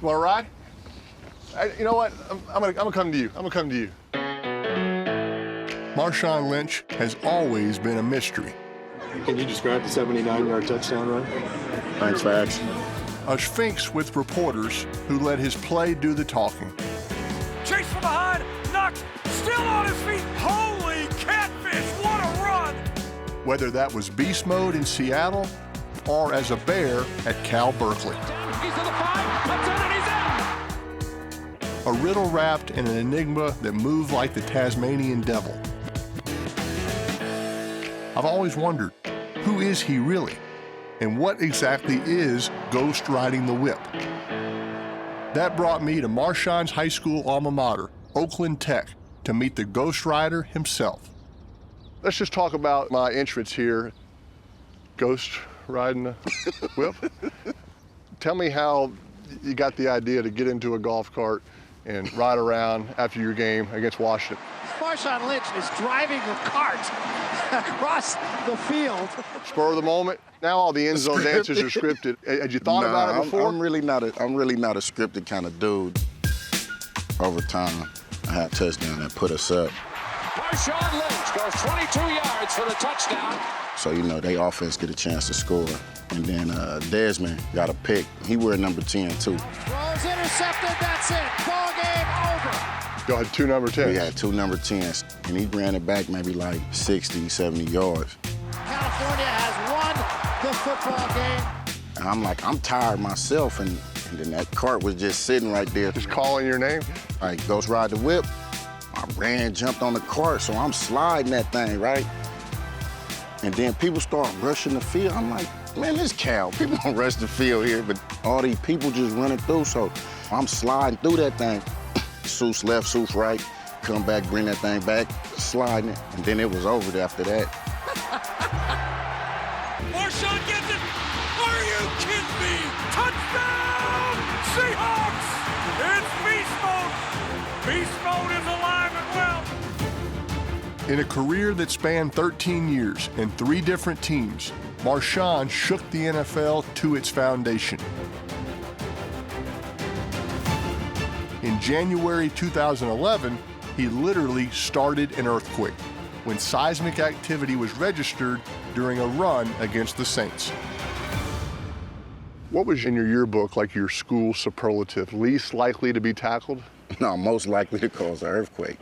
Want to ride? You know what? I'm gonna come to you. I'm gonna come to you. Marshawn Lynch has always been a mystery. Can you describe the 79-yard touchdown run? Thanks for asking. A sphinx with reporters who let his play do the talking. Chase from behind, knocked, still on his feet. Holy catfish, what a run! Whether that was beast mode in Seattle or as a bear at Cal Berkeley. He's to the 5, that's it, and he's in! A riddle wrapped in an enigma that moved like the Tasmanian devil. I've always wondered, who is he really? And what exactly is ghost riding the whip? That brought me to Marshawn's high school alma mater, Oakland Tech, to meet the ghost rider himself. Let's just talk about my entrance here. Ghost riding the whip? Tell me how you got the idea to get into a golf cart and ride around after your game against Washington. Marshawn Lynch is driving the cart across the field. Spur of the moment. Now all the end zone dances are scripted. Had you thought about it before? I'm really not a scripted kind of dude. Over time, I had a touchdown that put us up. Marshawn Lynch goes 22 yards for the touchdown. So, you know, they offense get a chance to score. And then Desmond got a pick. He wore number 10, too. Throws intercepted, that's it. Ball game over. Y'all had two number 10s. We had two number 10s, and he ran it back maybe like 60, 70 yards. California has won the football game. And I'm like, I'm tired myself, and then that cart was just sitting right there. Just calling your name? Like, Ghost Ride the Whip. I ran, jumped on the cart, so I'm sliding that thing, right? And then people start rushing the field. I'm like, man, this Cal. People don't rush the field here, but all these people just running through, so I'm sliding through that thing. Seuss left, Seuss right, come back, bring that thing back, sliding it, and then it was over after that. Marshawn gets it! Are you kidding me? Touchdown! Seahawks! It's beast mode! Beast mode is alive and well! In a career that spanned 13 years and 3 different teams, Marshawn shook the NFL to its foundation. In January 2011, he literally started an earthquake when seismic activity was registered during a run against the Saints. What was in your yearbook like your school superlative? Least likely to be tackled? No, most likely to cause an earthquake.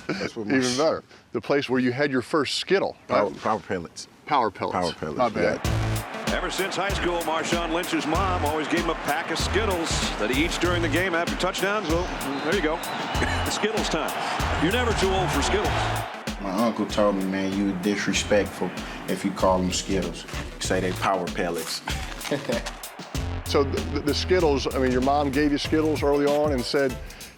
That's what Even better. The place where you had your first Skittle. Power pellets. Power pellets. Power pellets. Not bad. Yeah. Ever since high school, Marshawn Lynch's mom always gave him a pack of Skittles that he eats during the game after touchdowns. Well, there you go. Skittles time. You're never too old for Skittles. My uncle told me, man, you disrespectful if you call them Skittles. Say they power pellets. So the Skittles, I mean, your mom gave you Skittles early on and said,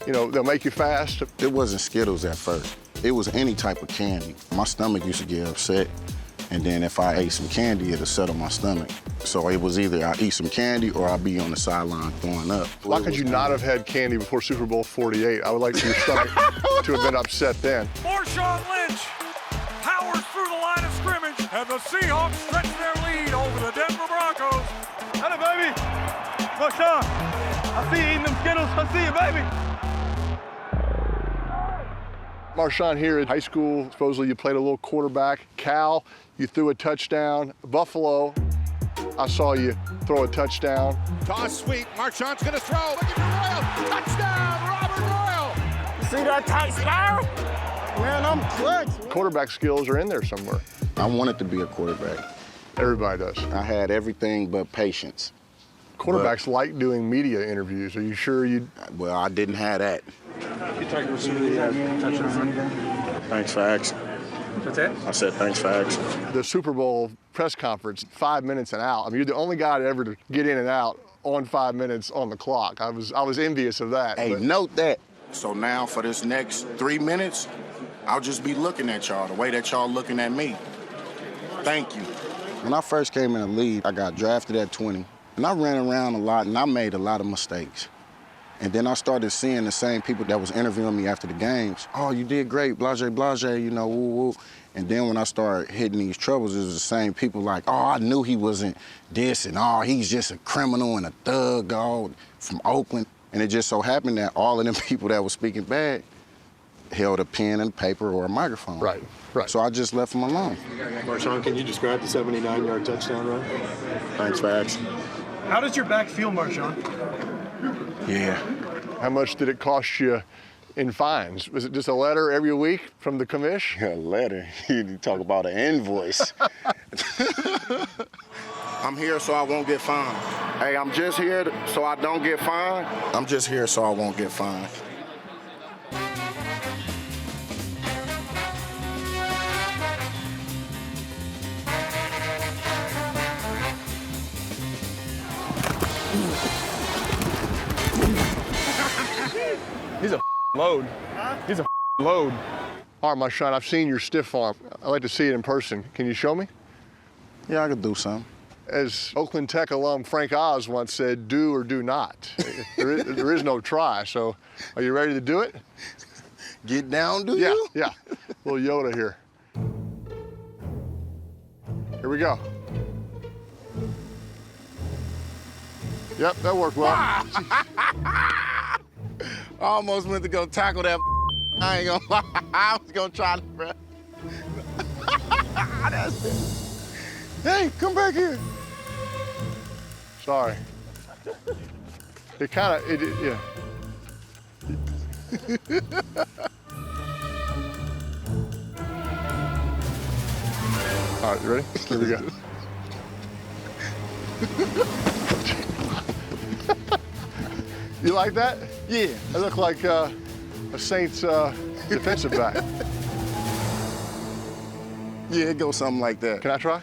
you know, they'll make you fast? It wasn't Skittles at first. It was any type of candy. My stomach used to get upset. And then if I ate some candy, it'll settle my stomach. So it was either I eat some candy or I'll be on the sideline throwing up. Why could you not have had candy before Super Bowl 48? I would like for your stomach to have been upset then. Marshawn Lynch powers through the line of scrimmage, and the Seahawks stretch their lead over the Denver Broncos. Hello, baby. Marshawn, I see you eating them Skittles. I see you, baby. Marshawn, here at high school, supposedly you played a little quarterback. Cal, you threw a touchdown. Buffalo, I saw you throw a touchdown. Toss sweep, Marshawn's gonna throw, looking for Royal, touchdown, Robert Royal! See that touchdown? Man, I'm clutch. Quarterback skills are in there somewhere. I wanted to be a quarterback. Everybody does. I had everything but patience. Quarterbacks like doing media interviews. Are you sure you? Well, I didn't have that. Thanks for asking. What's that? I said thanks for asking. The Super Bowl press conference, 5 minutes and out. I mean, you're the only guy to ever get in and out on 5 minutes on the clock. I was envious of that. Hey, note that. So now for this next 3 minutes, I'll just be looking at y'all the way that y'all looking at me. Thank you. When I first came in the league, I got drafted at 20. And I ran around a lot, and I made a lot of mistakes. And then I started seeing the same people that was interviewing me after the games. Oh, you did great, blase, blase, you know, woo, woo. And then when I started hitting these troubles, it was the same people like, oh, I knew he wasn't this, and oh, he's just a criminal and a thug, oh, from Oakland. And it just so happened that all of them people that was speaking bad held a pen and paper or a microphone. Right. So I just left them alone. Marshawn, can you describe the 79-yard touchdown run? Thanks for asking. How does your back feel, Marshawn? Yeah. How much did it cost you in fines? Was it just a letter every week from the commish? A letter? You talk about an invoice. I'm here so I won't get fined. Hey, I'm just here so I don't get fined. I'm just here so I won't get fined. He's a load. He's a load. All right, Marshawn, I've seen your stiff arm. I'd like to see it in person. Can you show me? Yeah, I could do something. As Oakland Tech alum Frank Oz once said, do or do not. there is no try, so are you ready to do it? Get down, do you? Yeah. Little Yoda here. Here we go. Yep, that worked well. I almost went to go tackle that. I ain't gonna lie. I was gonna try to, bro. That's it. Hey, come back here. Sorry. It kind of, yeah. All right, you ready? Here we go. You like that? Yeah. I look like a Saints defensive back. Yeah, it goes something like that. Can I try?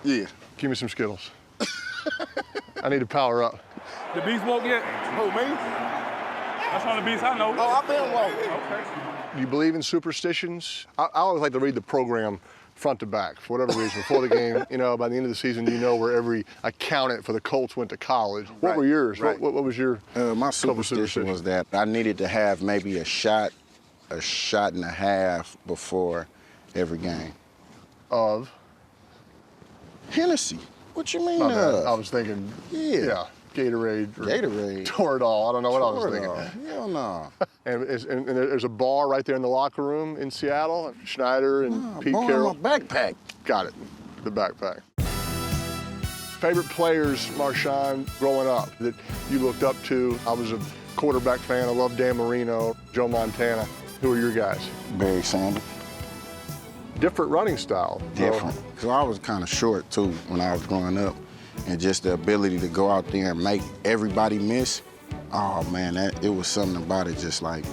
Yeah. Give me some Skittles. I need to power up. The beast woke yet? Who, me? That's one of the beasts I know. Oh, I've been woke. Okay. Do you believe in superstitions? I always like to read the program front to back, for whatever reason. Before the game, you know, by the end of the season, you know where every accountant for the Colts went to college. What Right, were yours? right. What was your My superstition was that I needed to have maybe a shot and a half before every game. Of? Hennessy. What you mean? My bad. I was thinking, Yeah. Gatorade. Or Gatorade. Toradol. I don't know what I was thinking. Hell no. And there's a bar right there in the locker room in Seattle. Schneider and Pete Carroll. My backpack. Got it. The backpack. Favorite players, Marshawn, growing up that you looked up to? I was a quarterback fan. I loved Dan Marino, Joe Montana. Who are your guys? Barry Sanders. Different running style. Different. Because I was kind of short, too, when I was growing up. And just the ability to go out there and make everybody miss, oh, man, it was something about it just like,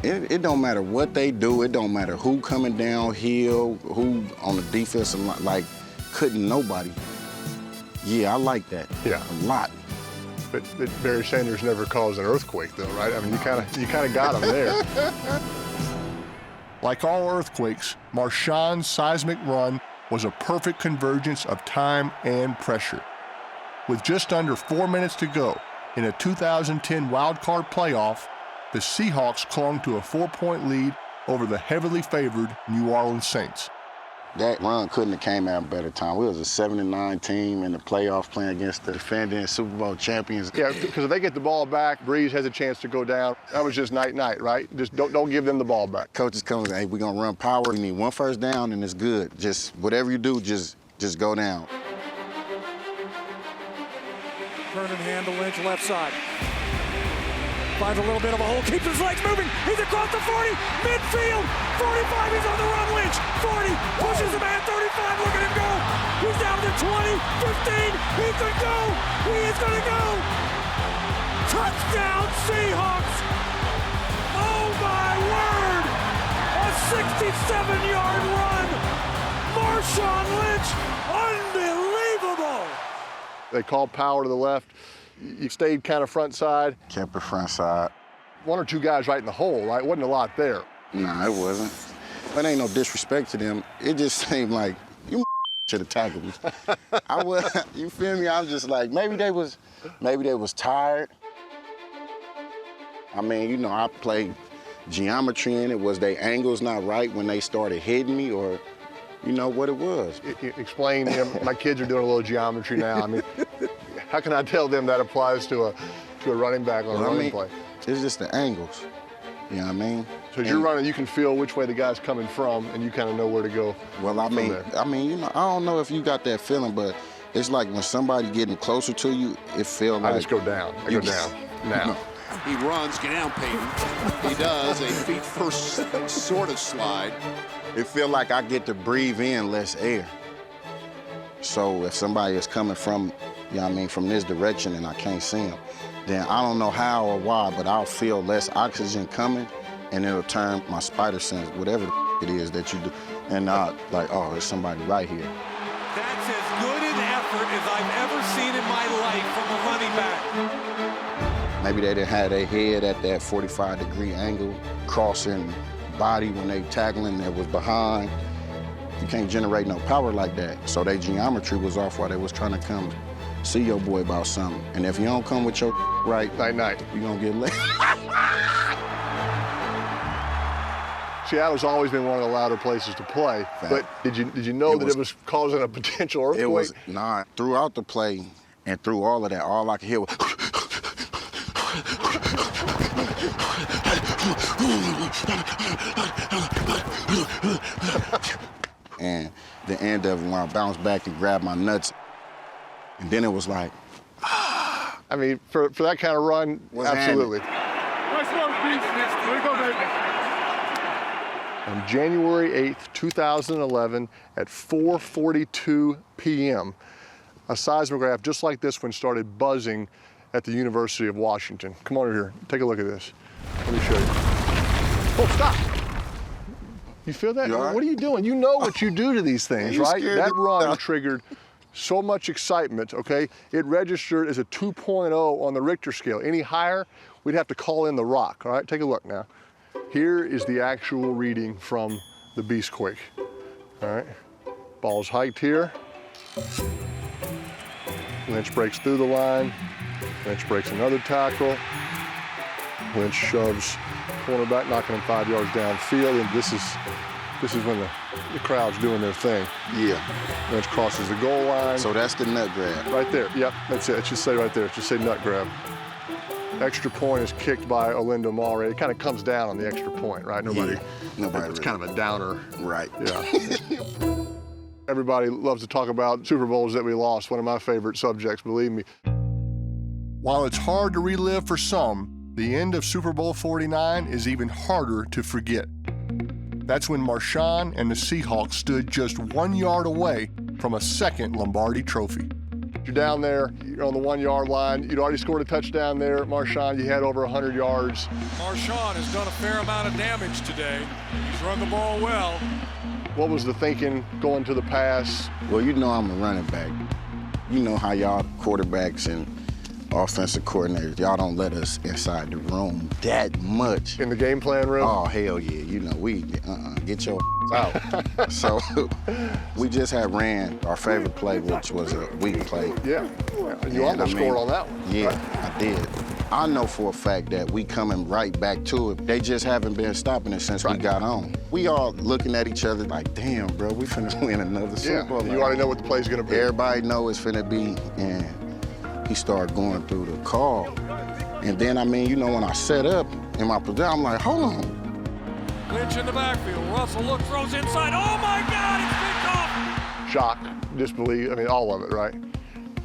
it don't matter what they do. It don't matter who coming downhill, who on the defensive line, like, couldn't nobody. Yeah, I like that. Yeah. A lot. But Barry Sanders never caused an earthquake, though, right? I mean, you kind of got him there. Like all earthquakes, Marshawn's seismic run was a perfect convergence of time and pressure. With just under 4 minutes to go in a 2010 wildcard playoff, the Seahawks clung to a 4-point lead over the heavily favored New Orleans Saints. That run couldn't have came out a better time. We was a 7-9 team in the playoffs playing against the defending Super Bowl champions. Yeah, because if they get the ball back, Breeze has a chance to go down. That was just night-night, right? Just don't give them the ball back. Coaches come and say, hey, we're going to run power. We need one first down, and it's good. Just whatever you do, just go down. Vernon hand to Lynch, left side. Finds a little bit of a hole, keeps his legs moving. He's across the 40, midfield. 45, he's on the run, Lynch. 40, pushes the man, 35, look at him go. He's down to 20, 15, he could go. He is gonna go. Touchdown, Seahawks. Oh my word. A 67-yard run. Marshawn Lynch, unbelievable. They called power to the left. You stayed kind of front side. Kept the front side. One or two guys right in the hole, right? Wasn't a lot there. Nah, it wasn't. It ain't no disrespect to them. It just seemed like you should have tackled me. I was, you feel me? I'm just like, maybe they was tired. I mean, you know, I played geometry in it. Was their angles not right when they started hitting me, or you know what it was? Explain, you know, my kids are doing a little geometry now. I mean, how can I tell them that applies to a running back on a running play? It's just the angles, you know what I mean? So as you're running, you can feel which way the guy's coming from, and you kind of know where to go. Well, I mean, you know, I don't know if you got that feeling, but it's like when somebody getting closer to you, it feels like... I just go down. I go down now. He runs, get down, Peyton. He does a feet first sort of slide. It feels like I get to breathe in less air. So if somebody is coming from, you know what I mean, from this direction and I can't see them, then I don't know how or why, but I'll feel less oxygen coming, and it'll turn my spider sense, whatever it is that you do, and I'll like, oh, there's somebody right here. That's as good an effort as I've ever seen in my life from a running back. Maybe they didn't have their head at that 45-degree angle, crossing body when they tackling that was behind. You can't generate no power like that. So their geometry was off while they was trying to come see your boy about something. And if you don't come with your right, night, you're gonna get late. Seattle's always been one of the louder places to play, but did you know that it was causing a potential earthquake? It was not. Throughout the play and through all of that, all I could hear was and the end of it, when I bounced back and grabbed my nuts, and then it was like, I mean, for that kind of run, absolutely. Nice one, Pete. Here we go, baby. On January 8th, 2011, at 4:42 p.m., a seismograph just like this one started buzzing at the University of Washington. Come on over here, take a look at this. Let me show you. Oh, stop. You feel that? Right? What are you doing? You know what you do to these things, right? That run triggered so much excitement, okay? It registered as a 2.0 on the Richter scale. Any higher, we'd have to call in the rock, all right? Take a look now. Here is the actual reading from the beast quake, all right? Ball's hiked here. Lynch breaks through the line. Lynch breaks another tackle. Lynch shoves cornerback, knocking him 5 yards downfield, and this is when the crowd's doing their thing. yeah. Lynch crosses the goal line. So that's the nut grab. Right there, yep, that's it. It should say right there, it should say nut grab. Extra point is kicked by Olindo Mare. It kind of comes down on the extra point, right? Nobody it's kind of a downer. Right. Yeah. Everybody loves to talk about Super Bowls that we lost, one of my favorite subjects, believe me. While it's hard to relive for some, the end of Super Bowl 49 is even harder to forget. That's when Marshawn and the Seahawks stood just 1 yard away from a second Lombardi trophy. You're down there, you're on the 1 yard line. You'd already scored a touchdown there. Marshawn, you had over 100 yards. Marshawn has done a fair amount of damage today. He's run the ball well. What was the thinking going to the pass? Well, you know I'm a running back. You know how y'all quarterbacks and offensive coordinators, y'all don't let us inside the room that much. In the game plan room? Oh, hell yeah. You know, we, get your out. So we just had ran our favorite play, which was a weak play. Yeah. You almost scored on that one. Yeah, right? I did. I know for a fact that we coming right back to it. They just haven't been stopping it since we got on. We all looking at each other like, damn, bro, we finna win another Super Bowl. You already know what the play's gonna be. Everybody know it's finna be, and he started going through the call. And then, I mean, you know, when I set up in my position, I'm like, hold on. Lynch in the backfield. Russell looks, throws inside. Oh my God, it's picked off. Shock, disbelief, I mean, all of it, right?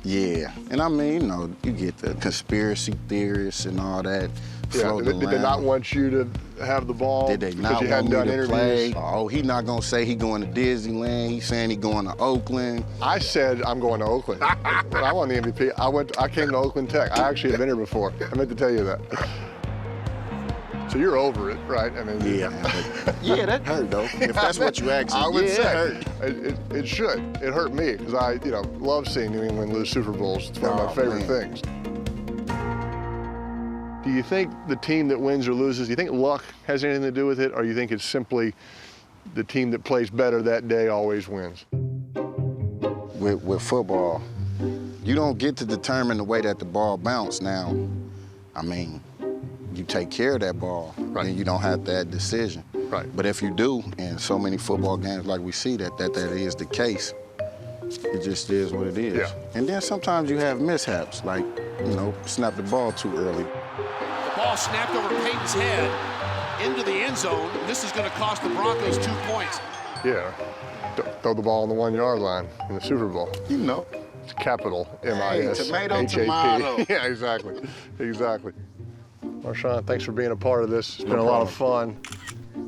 Yeah, and I mean, you know, you get the conspiracy theorists and all that. Yeah, did they not want you to have the ball? Did they not want me to play? Oh, he not gonna say he going to Disneyland. He's saying he going to Oakland. I said I'm going to Oakland. When I won the MVP, I came to Oakland Tech. I actually had been here before. I meant to tell you that. So you're over it, right? I mean, yeah, that hurt though. If that's what you actually, I would say it hurt. It should. It hurt me because I, love seeing New England lose Super Bowls. It's one of my favorite things. Do you think the team that wins or loses, do you think luck has anything to do with it, or you think it's simply the team that plays better that day always wins? With football, you don't get to determine the way that the ball bounced now. I mean, you take care of that ball, Right. and you don't have that decision. Right. But if you do, in so many football games like we see that is the case, it just is what it is. Yeah. And then sometimes you have mishaps, like, snap the ball too early. The ball snapped over Peyton's head into the end zone. This is going to cost the Broncos 2 points. Yeah. Throw the ball on the 1 yard line in the Super Bowl. It's capital M-I-S. Tomato, H-A-P. tomato. Yeah, exactly. Exactly. Marshawn, thanks for being a part of this. It's been a lot of fun.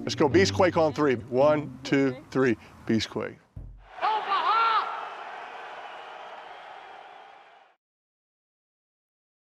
Let's go Beast Quake on 3. 1, 2, 3. Beast Quake.